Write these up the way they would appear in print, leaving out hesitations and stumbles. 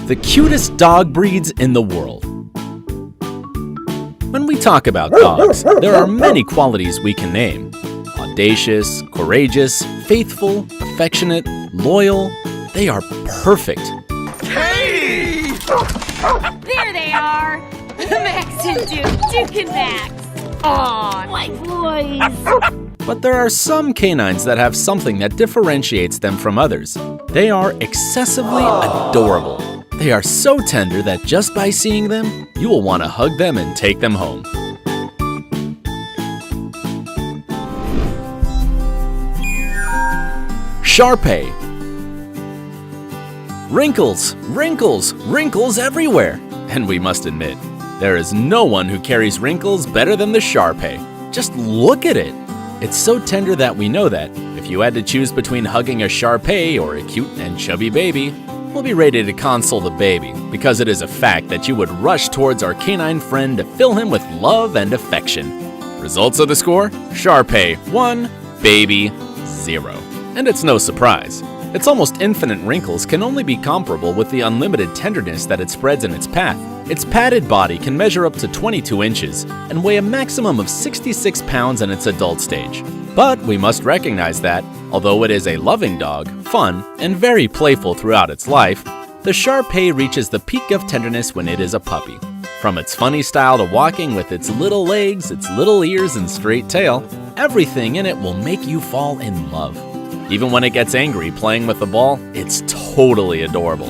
the cutest dog breeds in the world. When we talk about dogs, there are many qualities we can name. Audacious, courageous, faithful, affectionate, loyal. They are perfect. Katie! There they are! Max and Duke and Max. Aw, my boys. But there are some canines that have something that differentiates them from others. They are excessively adorable. They are so tender that just by seeing them, you will want to hug them and take them home. Shar-Pei. Wrinkles, wrinkles, wrinkles everywhere. And we must admit, there is no one who carries wrinkles better than the Shar-Pei. Just look at it. It's so tender that we know that if you had to choose between hugging a Shar-Pei or a cute and chubby baby, we'll be ready to console the baby, because it is a fact that you would rush towards our canine friend to fill him with love and affection. Results of the score? Shar-Pei 1, baby 0. And it's no surprise. Its almost infinite wrinkles can only be comparable with the unlimited tenderness that it spreads in its path. Its padded body can measure up to 22 inches and weigh a maximum of 66 pounds in its adult stage. But we must recognize that, although it is a loving dog, fun, and very playful throughout its life, the Shar-Pei reaches the peak of tenderness when it is a puppy. From its funny style to walking with its little legs, its little ears, and straight tail, everything in it will make you fall in love. Even when it gets angry playing with the ball, it's totally adorable.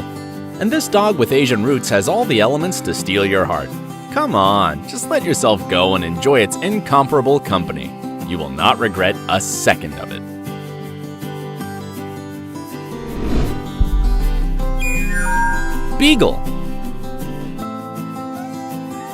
And this dog with Asian roots has all the elements to steal your heart. Come on, just let yourself go and enjoy its incomparable company. You will not regret a second of it. Beagle.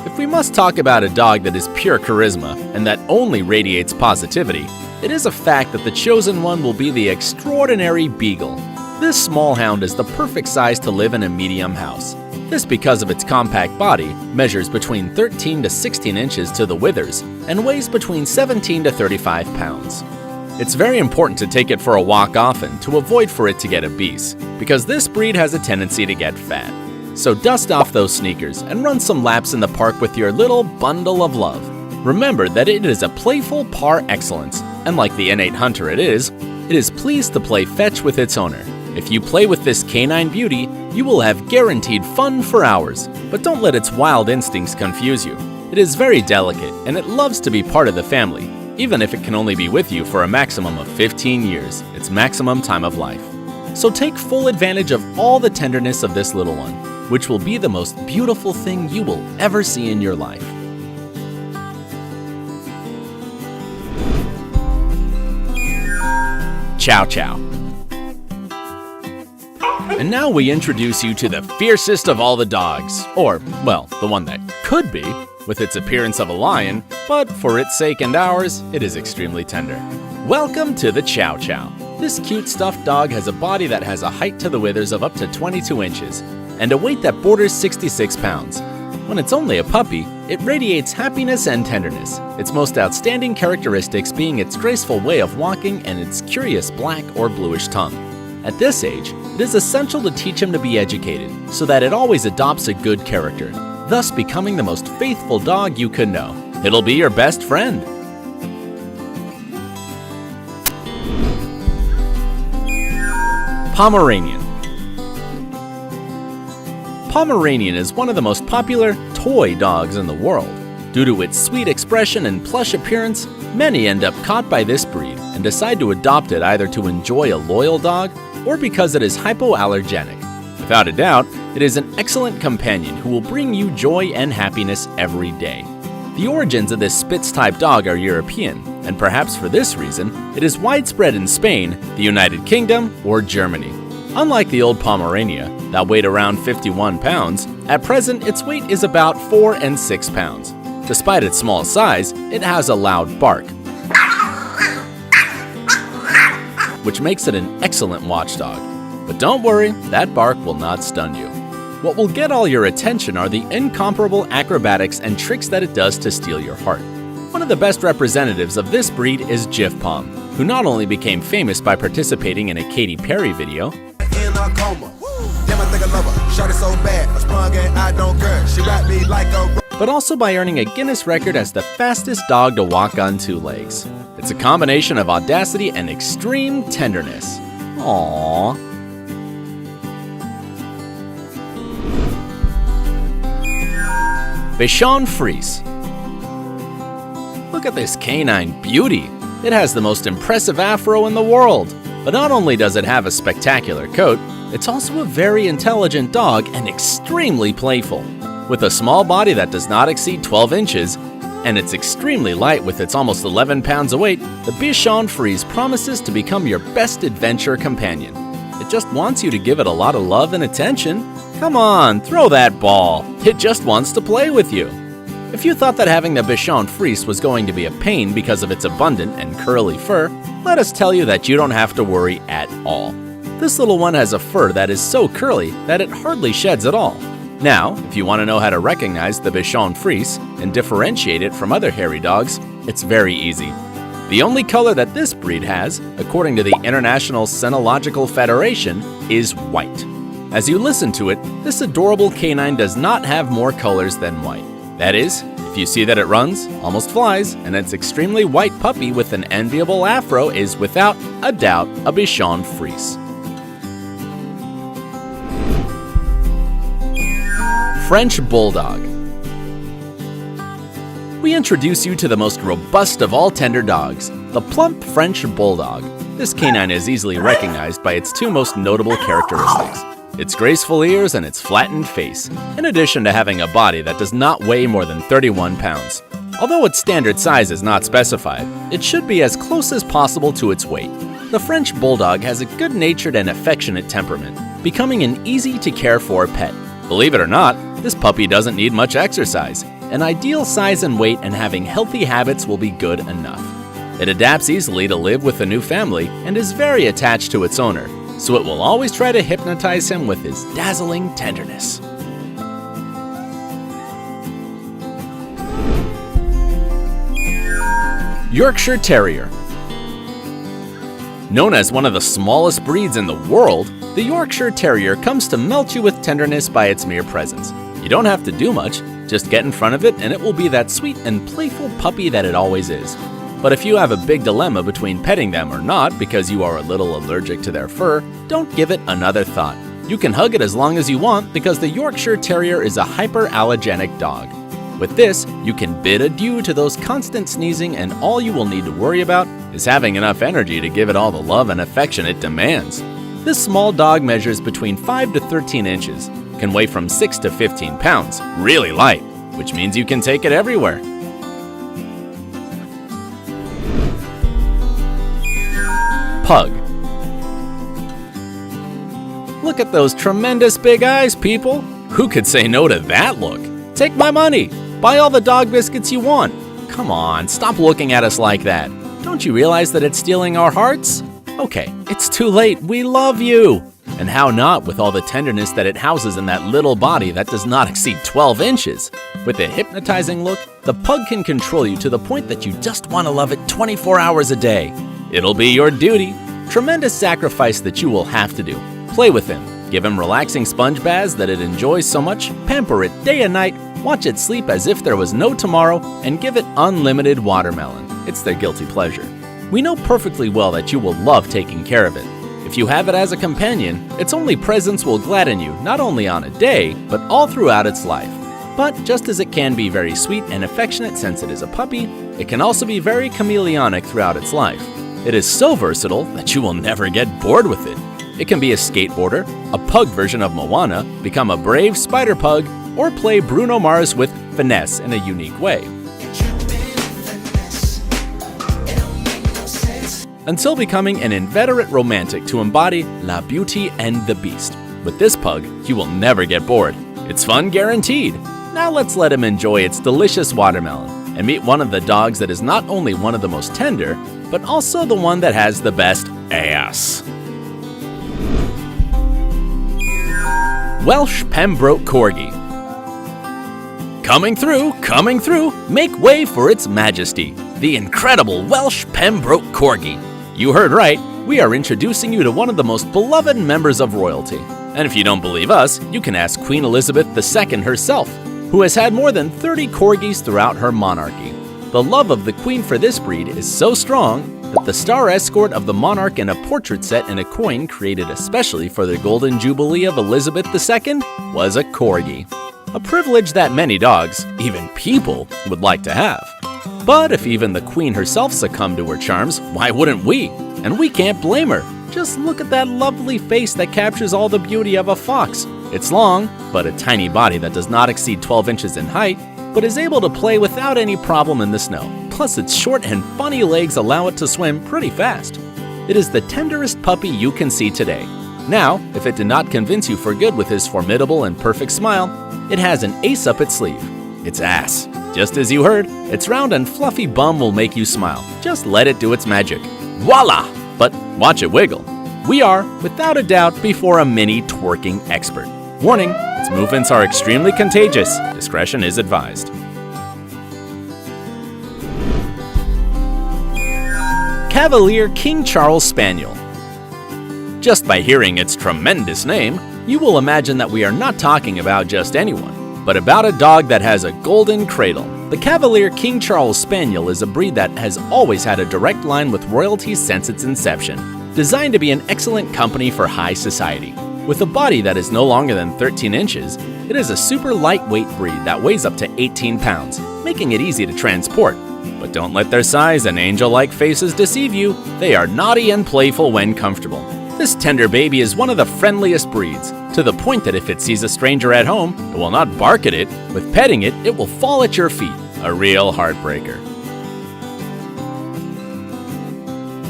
If we must talk about a dog that is pure charisma and that only radiates positivity, it is a fact that the chosen one will be the extraordinary Beagle. This small hound is the perfect size to live in a medium house. This because of its compact body, measures between 13 to 16 inches to the withers, and weighs between 17 to 35 pounds. It's very important to take it for a walk often to avoid for it to get obese, because this breed has a tendency to get fat. So dust off those sneakers and run some laps in the park with your little bundle of love. Remember that it is a playful par excellence, and like the innate hunter it is pleased to play fetch with its owner. If you play with this canine beauty, you will have guaranteed fun for hours, but don't let its wild instincts confuse you. It is very delicate, and it loves to be part of the family, even if it can only be with you for a maximum of 15 years, its maximum time of life. So take full advantage of all the tenderness of this little one, which will be the most beautiful thing you will ever see in your life. Chow Chow. And now we introduce you to the fiercest of all the dogs, or, well, the one that could be, with its appearance of a lion, but for its sake and ours, it is extremely tender. Welcome to the Chow Chow. This cute stuffed dog has a body that has a height to the withers of up to 22 inches, and a weight that borders 66 pounds. When it's only a puppy, it radiates happiness and tenderness, its most outstanding characteristics being its graceful way of walking and its curious black or bluish tongue. At this age, it is essential to teach him to be educated, so that it always adopts a good character, thus becoming the most faithful dog you could know. It'll be your best friend. Pomeranian. Pomeranian is one of the most popular toy dogs in the world. Due to its sweet expression and plush appearance, many end up caught by this breed and decide to adopt it either to enjoy a loyal dog or because it is hypoallergenic. Without a doubt, it is an excellent companion who will bring you joy and happiness every day. The origins of this Spitz-type dog are European, and perhaps for this reason, it is widespread in Spain, the United Kingdom, or Germany. Unlike the old Pomerania, that weighed around 51 pounds, at present its weight is about 4 and 6 pounds. Despite its small size, it has a loud bark, which makes it an excellent watchdog. But don't worry, that bark will not stun you. What will get all your attention are the incomparable acrobatics and tricks that it does to steal your heart. One of the best representatives of this breed is Jif Pom, who not only became famous by participating in a Katy Perry video, in a coma. Damn, I think I love her. Shot it so bad, I sprung and I don't care. She wrapped me like a... But also by earning a Guinness record as the fastest dog to walk on 2 legs. It's a combination of audacity and extreme tenderness. Aww. Bichon Frise. Look at this canine beauty. It has the most impressive afro in the world. But not only does it have a spectacular coat, it's also a very intelligent dog and extremely playful. With a small body that does not exceed 12 inches, and it's extremely light with its almost 11 pounds of weight, the Bichon Frise promises to become your best adventure companion. It just wants you to give it a lot of love and attention. Come on, throw that ball. It just wants to play with you. If you thought that having the Bichon Frise was going to be a pain because of its abundant and curly fur, let us tell you that you don't have to worry at all. This little one has a fur that is so curly that it hardly sheds at all. Now, if you want to know how to recognize the Bichon Frise and differentiate it from other hairy dogs, it's very easy. The only color that this breed has, according to the International Cynological Federation, is white. As you listen to it, this adorable canine does not have more colors than white. That is, if you see that it runs, almost flies, and its extremely white puppy with an enviable afro is without a doubt a Bichon Frise. French Bulldog. We introduce you to the most robust of all tender dogs, the plump French Bulldog. This canine is easily recognized by its 2 most notable characteristics: its graceful ears and its flattened face, in addition to having a body that does not weigh more than 31 pounds. Although its standard size is not specified, it should be as close as possible to its weight. The French Bulldog has a good-natured and affectionate temperament, becoming an easy-to-care-for pet. Believe it or not, this puppy doesn't need much exercise. An ideal size and weight and having healthy habits will be good enough. It adapts easily to live with a new family and is very attached to its owner, so it will always try to hypnotize him with his dazzling tenderness. Yorkshire Terrier. Known as one of the smallest breeds in the world, the Yorkshire Terrier comes to melt you with tenderness by its mere presence. You don't have to do much, just get in front of it and it will be that sweet and playful puppy that it always is. But if you have a big dilemma between petting them or not because you are a little allergic to their fur, don't give it another thought. You can hug it as long as you want because the Yorkshire Terrier is a hyperallergenic dog. With this, you can bid adieu to those constant sneezing, and all you will need to worry about is having enough energy to give it all the love and affection it demands. This small dog measures between 5 to 13 inches, can weigh from 6 to 15 pounds, really light, which means you can take it everywhere. Pug. Look at those tremendous big eyes, people! Who could say no to that look? Take my money! Buy all the dog biscuits you want! Come on, stop looking at us like that. Don't you realize that it's stealing our hearts? Okay, it's too late. We love you! And how not with all the tenderness that it houses in that little body that does not exceed 12 inches. With a hypnotizing look, the pug can control you to the point that you just want to love it 24 hours a day. It'll be your duty. Tremendous sacrifice that you will have to do. Play with him. Give him relaxing sponge baths that it enjoys so much, pamper it day and night, watch it sleep as if there was no tomorrow, and give it unlimited watermelon. It's their guilty pleasure. We know perfectly well that you will love taking care of it. If you have it as a companion, its only presence will gladden you not only on a day, but all throughout its life. But just as it can be very sweet and affectionate since it is a puppy, it can also be very chameleonic throughout its life. It is so versatile that you will never get bored with it. It can be a skateboarder, a pug version of Moana, become a brave spider pug, or play Bruno Mars with finesse in a unique way. Until becoming an inveterate romantic to embody La Beauty and the Beast. With this pug, you will never get bored. It's fun guaranteed. Now let's let him enjoy its delicious watermelon and meet one of the dogs that is not only one of the most tender, but also the one that has the best ass. Welsh Pembroke Corgi. Coming through, make way for its majesty, the incredible Welsh Pembroke Corgi. You heard right, we are introducing you to one of the most beloved members of royalty. And if you don't believe us, you can ask Queen Elizabeth II herself, who has had more than 30 corgis throughout her monarchy. The love of the Queen for this breed is so strong that the star escort of the monarch in a portrait set in a coin created especially for the Golden Jubilee of Elizabeth II was a corgi. A privilege that many dogs, even people, would like to have. But if even the Queen herself succumbed to her charms, why wouldn't we? And we can't blame her. Just look at that lovely face that captures all the beauty of a fox. It's long, but a tiny body that does not exceed 12 inches in height, but is able to play without any problem in the snow. Plus its short and funny legs allow it to swim pretty fast. It is the tenderest puppy you can see today. Now, if it did not convince you for good with his formidable and perfect smile, it has an ace up its sleeve. Its ass. Just as you heard, its round and fluffy bum will make you smile. Just let it do its magic. Voila! But watch it wiggle. We are, without a doubt, before a mini twerking expert. Warning, its movements are extremely contagious. Discretion is advised. Cavalier King Charles Spaniel. Just by hearing its tremendous name, you will imagine that we are not talking about just anyone, but about a dog that has a golden cradle. The Cavalier King Charles Spaniel is a breed that has always had a direct line with royalty since its inception. Designed to be an excellent company for high society. With a body that is no longer than 13 inches, it is a super lightweight breed that weighs up to 18 pounds, making it easy to transport. But don't let their size and angel-like faces deceive you. They are naughty and playful when comfortable. This tender baby is one of the friendliest breeds, to the point that if it sees a stranger at home, it will not bark at it. With petting it, it will fall at your feet. A real heartbreaker.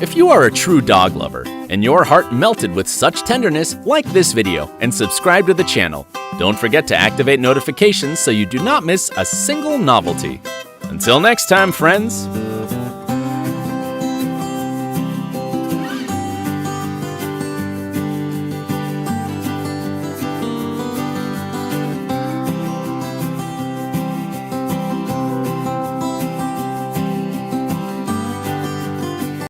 If you are a true dog lover and your heart melted with such tenderness, like this video and subscribe to the channel. Don't forget to activate notifications so you do not miss a single novelty. Until next time, friends.